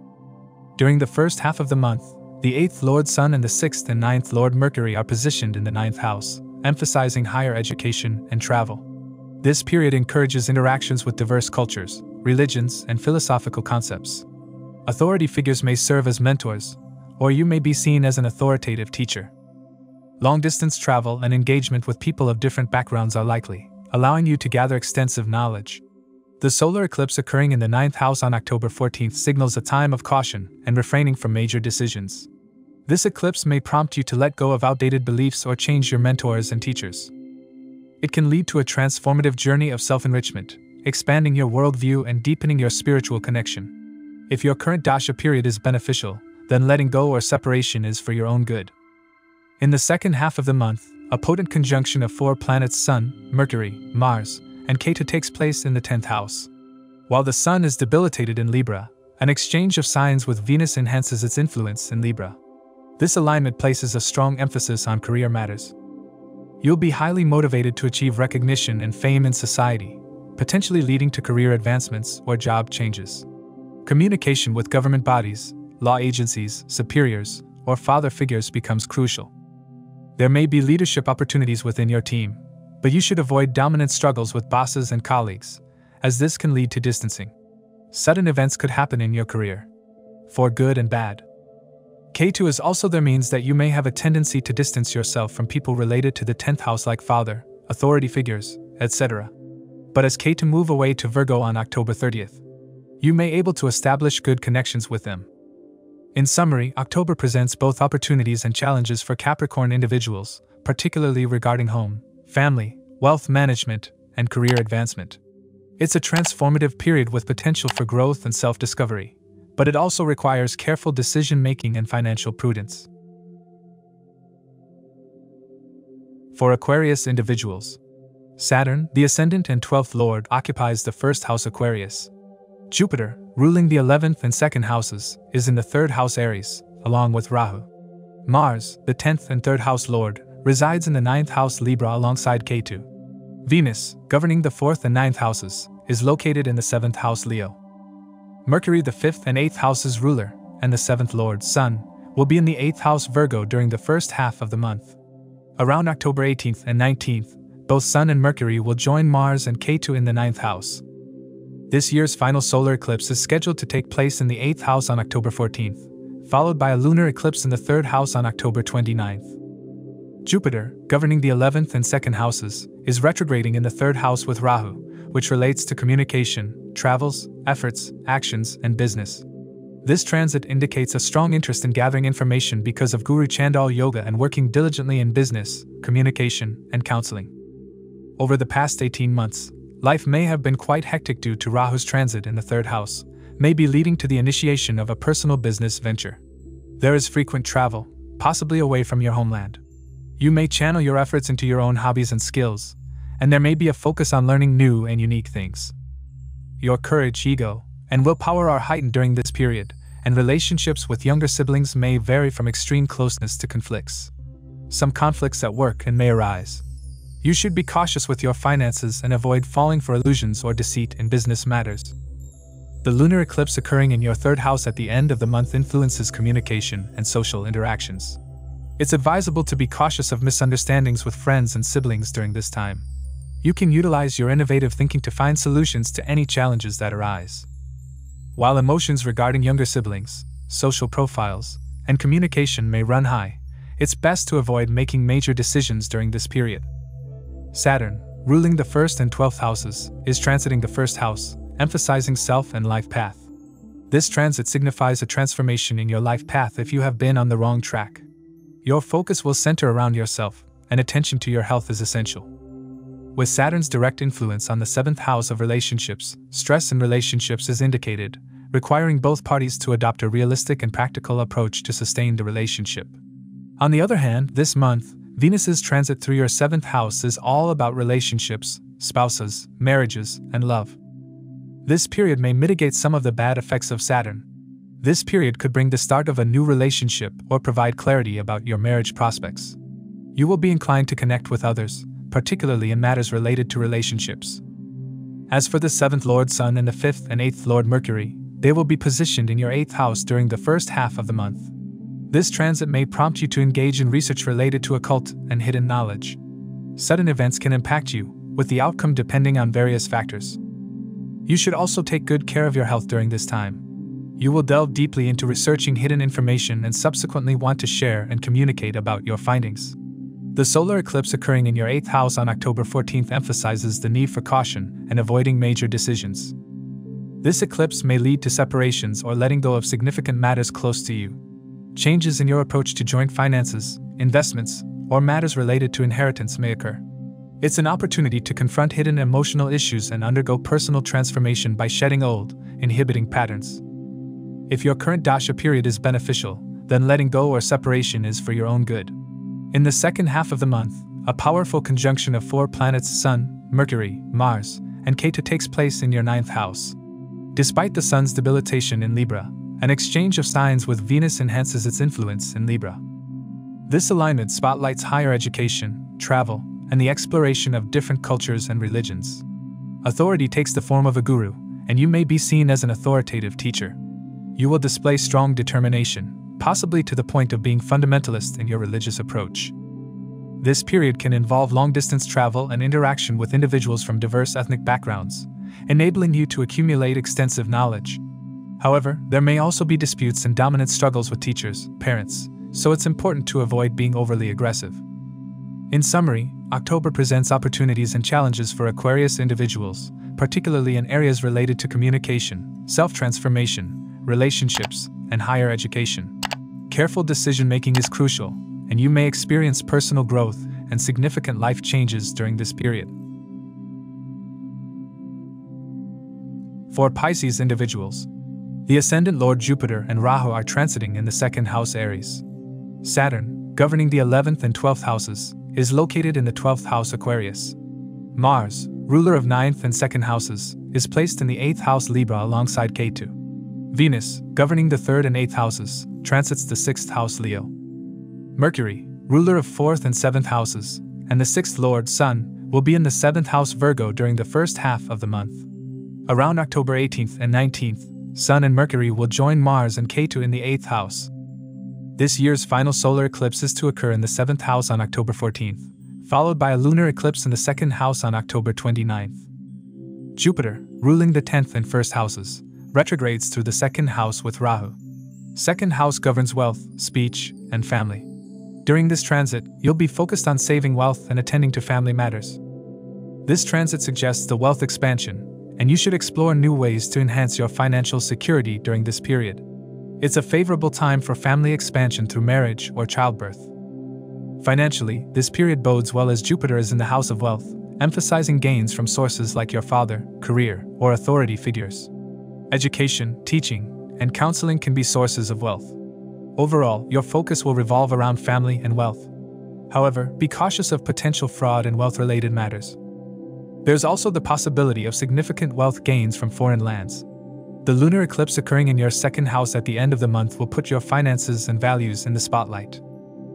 Speaker 1: During the first half of the month, the 8th Lord Sun and the 6th and 9th Lord Mercury are positioned in the 9th house, emphasizing higher education and travel. This period encourages interactions with diverse cultures, religions, and philosophical concepts. Authority figures may serve as mentors, or you may be seen as an authoritative teacher. Long-distance travel and engagement with people of different backgrounds are likely, allowing you to gather extensive knowledge. The solar eclipse occurring in the 9th house on October 14th signals a time of caution and refraining from major decisions. This eclipse may prompt you to let go of outdated beliefs or change your mentors and teachers. It can lead to a transformative journey of self-enrichment, expanding your worldview and deepening your spiritual connection. If your current dasha period is beneficial, then letting go or separation is for your own good. In the second half of the month, a potent conjunction of 4 planets Sun, Mercury, Mars, and Ketu takes place in the 10th house. While the Sun is debilitated in Libra, an exchange of signs with Venus enhances its influence in Libra. This alignment places a strong emphasis on career matters. You'll be highly motivated to achieve recognition and fame in society, potentially leading to career advancements or job changes. Communication with government bodies, law agencies, superiors, or father figures becomes crucial. There may be leadership opportunities within your team, but you should avoid dominant struggles with bosses and colleagues, as this can lead to distancing. Sudden events could happen in your career, for good and bad. Ketu is also there means that you may have a tendency to distance yourself from people related to the 10th house like father, authority figures, etc. But as Ketu move away to Virgo on October 30th, you may able to establish good connections with them. In summary, October presents both opportunities and challenges for Capricorn individuals, particularly regarding home, family, wealth management, and career advancement. It's a transformative period with potential for growth and self-discovery, but it also requires careful decision-making and financial prudence. For Aquarius individuals, Saturn, the ascendant and 12th lord, occupies the 1st house Aquarius. Jupiter, ruling the 11th and 2nd houses, is in the 3rd house Aries, along with Rahu. Mars, the 10th and 3rd house lord, resides in the 9th house Libra alongside Ketu. Venus, governing the 4th and 9th houses, is located in the 7th house Leo. Mercury, the 5th and 8th houses ruler, and the 7th lord, Sun, will be in the 8th house Virgo during the first half of the month. Around October 18th and 19th, both Sun and Mercury will join Mars and Ketu in the 9th house. This year's final solar eclipse is scheduled to take place in the 8th house on October 14th, followed by a lunar eclipse in the 3rd house on October 29th. Jupiter, governing the 11th and 2nd houses, is retrograding in the 3rd house with Rahu, which relates to communication, travels, efforts, actions, and business. This transit indicates a strong interest in gathering information because of Guru Chandal Yoga and working diligently in business, communication, and counseling. Over the past 18 months, life may have been quite hectic due to Rahu's transit in the 3rd house, maybe leading to the initiation of a personal business venture. There is frequent travel, possibly away from your homeland. You may channel your efforts into your own hobbies and skills, and there may be a focus on learning new and unique things. Your courage, ego, and willpower are heightened during this period, and relationships with younger siblings may vary from extreme closeness to conflicts. Some conflicts at work may arise. You should be cautious with your finances and avoid falling for illusions or deceit in business matters. The lunar eclipse occurring in your 3rd house at the end of the month influences communication and social interactions. It's advisable to be cautious of misunderstandings with friends and siblings during this time. You can utilize your innovative thinking to find solutions to any challenges that arise. While emotions regarding younger siblings, social profiles, and communication may run high, it's best to avoid making major decisions during this period. Saturn, ruling the 1st and 12th houses, is transiting the 1st house, emphasizing self and life path. This transit signifies a transformation in your life path if you have been on the wrong track. Your focus will center around yourself, and attention to your health is essential. With Saturn's direct influence on the 7th house of relationships, stress in relationships is indicated, requiring both parties to adopt a realistic and practical approach to sustain the relationship. On the other hand, this month, Venus's transit through your 7th house is all about relationships, spouses, marriages, and love. This period may mitigate some of the bad effects of Saturn. This period could bring the start of a new relationship or provide clarity about your marriage prospects. You will be inclined to connect with others, particularly in matters related to relationships. As for the 7th Lord Sun and the 5th and 8th Lord Mercury, they will be positioned in your 8th house during the first half of the month. This transit may prompt you to engage in research related to occult and hidden knowledge. Sudden events can impact you, with the outcome depending on various factors. You should also take good care of your health during this time. You will delve deeply into researching hidden information and subsequently want to share and communicate about your findings. The solar eclipse occurring in your 8th house on October 14th emphasizes the need for caution and avoiding major decisions. This eclipse may lead to separations or letting go of significant matters close to you. Changes in your approach to joint finances, investments, or matters related to inheritance may occur. It's an opportunity to confront hidden emotional issues and undergo personal transformation by shedding old, inhibiting patterns. If your current dasha period is beneficial, then letting go or separation is for your own good. In the second half of the month, a powerful conjunction of 4 planets Sun, Mercury, Mars, and Ketu takes place in your 9th house. Despite the Sun's debilitation in Libra, an exchange of signs with Venus enhances its influence in Libra. This alignment spotlights higher education, travel, and the exploration of different cultures and religions. Authority takes the form of a guru, and you may be seen as an authoritative teacher. You will display strong determination, possibly to the point of being fundamentalist in your religious approach. This period can involve long-distance travel and interaction with individuals from diverse ethnic backgrounds, enabling you to accumulate extensive knowledge. However, there may also be disputes and dominant struggles with teachers, parents, so it's important to avoid being overly aggressive. In summary, October presents opportunities and challenges for Aquarius individuals, particularly in areas related to communication, self-transformation, relationships, and higher education. Careful decision-making is crucial, and you may experience personal growth and significant life changes during this period. For Pisces individuals, the ascendant Lord Jupiter and Rahu are transiting in the 2nd house Aries. Saturn, governing the 11th and 12th houses, is located in the 12th house Aquarius. Mars, ruler of 9th and 2nd houses, is placed in the 8th house Libra alongside Ketu. Venus, governing the 3rd and 8th houses, transits the 6th house Leo. Mercury, ruler of 4th and 7th houses, and the 6th lord, Sun, will be in the 7th house Virgo during the first half of the month. Around October 18th and 19th, Sun and Mercury will join Mars and Ketu in the 8th house. This year's final solar eclipse is to occur in the 7th house on October 14th, followed by a lunar eclipse in the 2nd house on October 29th. Jupiter, ruling the 10th and 1st houses, retrogrades through the 2nd house with Rahu. 2nd house governs wealth, speech, and family. During this transit, you'll be focused on saving wealth and attending to family matters. This transit suggests the wealth expansion, and you should explore new ways to enhance your financial security during this period. It's a favorable time for family expansion through marriage or childbirth. Financially, this period bodes well as Jupiter is in the house of wealth, emphasizing gains from sources like your father, career, or authority figures. Education, teaching, and counseling can be sources of wealth. Overall, your focus will revolve around family and wealth. However, be cautious of potential fraud and wealth-related matters. There's also the possibility of significant wealth gains from foreign lands. The lunar eclipse occurring in your 2nd house at the end of the month will put your finances and values in the spotlight.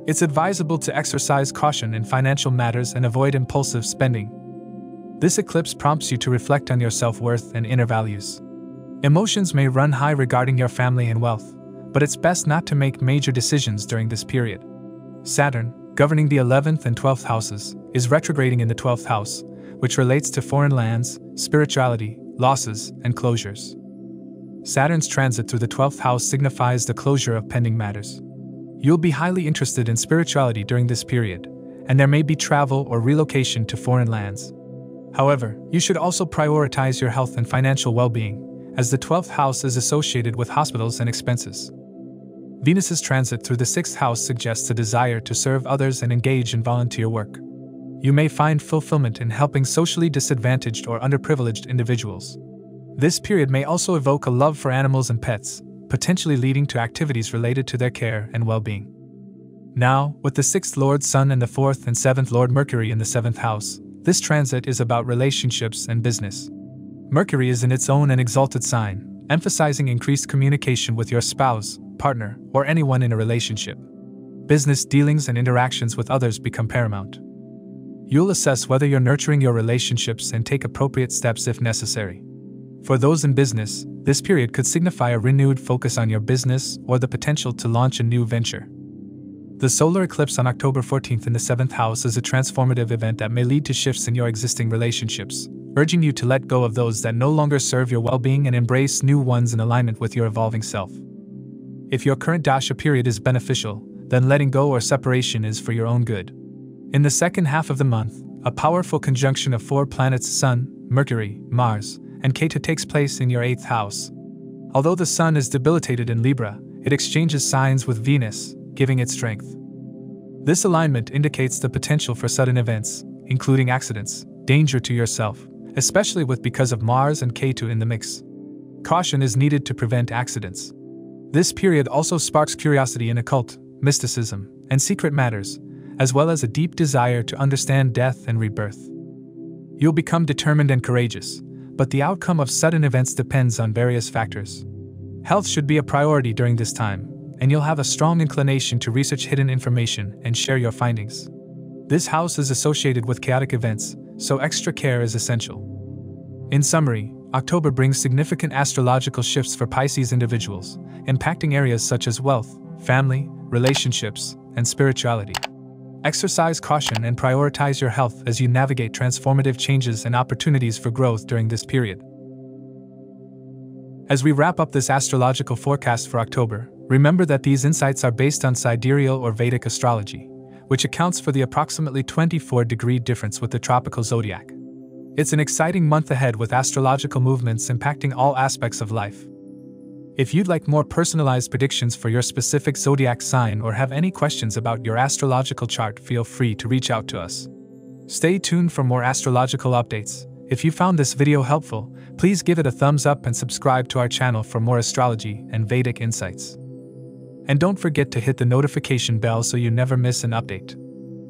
Speaker 1: It's advisable to exercise caution in financial matters and avoid impulsive spending. This eclipse prompts you to reflect on your self-worth and inner values. Emotions may run high regarding your family and wealth, but it's best not to make major decisions during this period. Saturn, governing the 11th and 12th houses, is retrograding in the 12th house, which relates to foreign lands, spirituality, losses, and closures. Saturn's transit through the 12th house signifies the closure of pending matters. You'll be highly interested in spirituality during this period, and there may be travel or relocation to foreign lands. However, you should also prioritize your health and financial well-being, as the 12th house is associated with hospitals and expenses. Venus's transit through the 6th house suggests a desire to serve others and engage in volunteer work. You may find fulfillment in helping socially disadvantaged or underprivileged individuals. This period may also evoke a love for animals and pets, potentially leading to activities related to their care and well-being. Now, with the 6th Lord Sun and the 4th and 7th Lord Mercury in the 7th house, this transit is about relationships and business. Mercury is in its own and exalted sign, emphasizing increased communication with your spouse, partner, or anyone in a relationship. Business dealings and interactions with others become paramount. You'll assess whether you're nurturing your relationships and take appropriate steps if necessary. For those in business, this period could signify a renewed focus on your business or the potential to launch a new venture. The solar eclipse on October 14th in the 7th house is a transformative event that may lead to shifts in your existing relationships, urging you to let go of those that no longer serve your well-being and embrace new ones in alignment with your evolving self. If your current dasha period is beneficial, then letting go or separation is for your own good. In the second half of the month, a powerful conjunction of 4 planets Sun, Mercury, Mars, and Ketu takes place in your 8th house. Although the Sun is debilitated in Libra, it exchanges signs with Venus, giving it strength. This alignment indicates the potential for sudden events, including accidents, danger to yourself, especially because of Mars and Ketu in the mix. Caution is needed to prevent accidents. This period also sparks curiosity in occult, mysticism, and secret matters, as well as a deep desire to understand death and rebirth. You'll become determined and courageous, but the outcome of sudden events depends on various factors. Health should be a priority during this time, and you'll have a strong inclination to research hidden information and share your findings. This house is associated with chaotic events, so extra care is essential. In summary, October brings significant astrological shifts for Pisces individuals, impacting areas such as wealth, family, relationships, and spirituality. Exercise caution and prioritize your health as you navigate transformative changes and opportunities for growth during this period. As we wrap up this astrological forecast for October, remember that these insights are based on sidereal or Vedic astrology, which accounts for the approximately 24-degree difference with the tropical zodiac. It's an exciting month ahead with astrological movements impacting all aspects of life. If you'd like more personalized predictions for your specific zodiac sign or have any questions about your astrological chart, feel free to reach out to us. Stay tuned for more astrological updates. If you found this video helpful, please give it a thumbs up and subscribe to our channel for more astrology and Vedic insights. And don't forget to hit the notification bell so you never miss an update.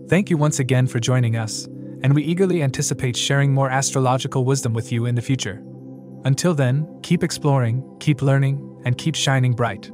Speaker 1: Thank you once again for joining us, and we eagerly anticipate sharing more astrological wisdom with you in the future. Until then, keep exploring, keep learning, and keep shining bright.